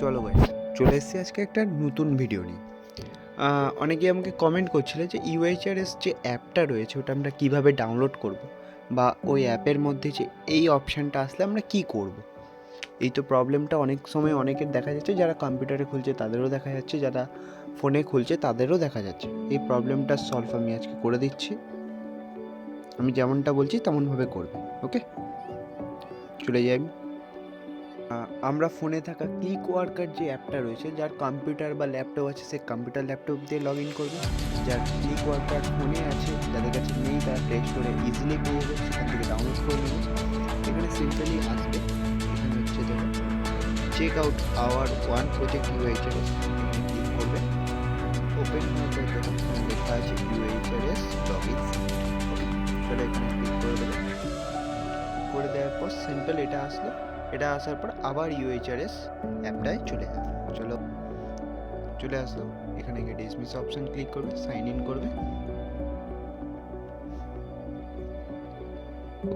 চলো গাইস, চলে এসেছি আজকে একটা নতুন ভিডিও নিয়ে। অনেকেই আমাকে কমেন্ট করছিল যে ইউএইচআরএস যে অ্যাপটা রয়েছে ওটা আমরা কীভাবে ডাউনলোড করব, বা ওই অ্যাপের মধ্যে যে এই অপশানটা আসলে আমরা কি করব। এই তো প্রবলেমটা অনেক সময় অনেকের দেখা যাচ্ছে, যারা কম্পিউটারে খুলছে তাদেরও দেখা যাচ্ছে, যারা ফোনে খুলছে তাদেরও দেখা যাচ্ছে। এই প্রবলেমটা সলভ আমি আজকে করে দিচ্ছি। আমি যেমনটা বলছি তেমনভাবে করবে, ওকে? চলে যাই আমি। আমরা ফোনে থাকা ক্লিক ওয়ার্কার যে অ্যাপটা রয়েছে, যার কম্পিউটার বা ল্যাপটপ আছে সে কম্পিউটার ল্যাপটপ দিয়ে লগ ইন করবে। যার ক্লিক ওয়ার্কার ফোনে আছে, যাদের কাছে নেই তারা প্লে স্টোরে ইজিলি পেয়ে যাবে, সেখান থেকে ডাউনলোড করে নেবে। এখানে সিম্পলি আসবে, এখানে হচ্ছে দেখো check out our one project UHRS, এখানে ক্লিক করবে। ওপেন হওয়ার পর দেখো এখানে লেখা আছে ইউএইচআরএস লগ ইন। ওকে, চলো এখানে ক্লিক করে দেবে। করে দেওয়ার পর সিম্পল এটা আসলো। এটা আসার পর আবার ইউএইচআরএস অ্যাপটায় চলে যাবে। চলো, চলে আসলো। এখানে গিয়ে ডিসমিস অপশন ক্লিক করবে, সাইন ইন করবে।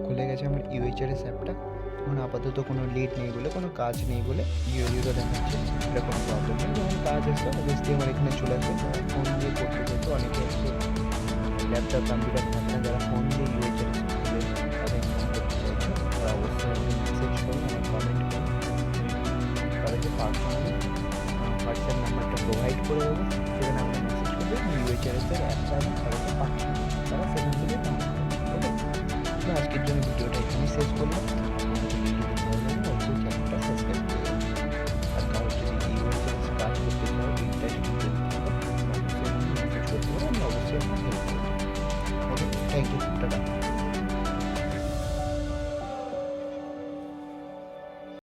খুলে গেছে আমার ইউএইচআরএস অ্যাপটা। এখন আপাতত কোনো লিড নেই বলে, কোনো কাজ নেই বলে জিরো দেখাচ্ছে। এটা কোনো প্রবলেম নেই। যখন কাজ আসবে অবশ্যই আমার এখানে চলে আসবে। ফোন দিয়ে করতে যেত অনেকে আছে, ল্যাপটপ কম্পিউটার থাকে না, যারা ফোন দিয়ে ইউএইচআরএস খুলে তাদের ফোন করতে চাইছে, তারা অবশ্যই মেসেজ করুন, আমার কমেন্ট করুন। তাদেরকে পার্সোনালি হোয়াটসঅ্যাপ নাম্বারটা প্রোভাইড করে দেবো, সেখানে আমরা মেসেজ করবে ইউএইচআরএসের অ্যাপটা আমি তাদেরকে পাঠিয়ে দেবো, তারা সেখান থেকে ডাউনলোড করবে। ওকে, তো আজকের জন্য ভিডিওটা এখানেই শেষ করলাম।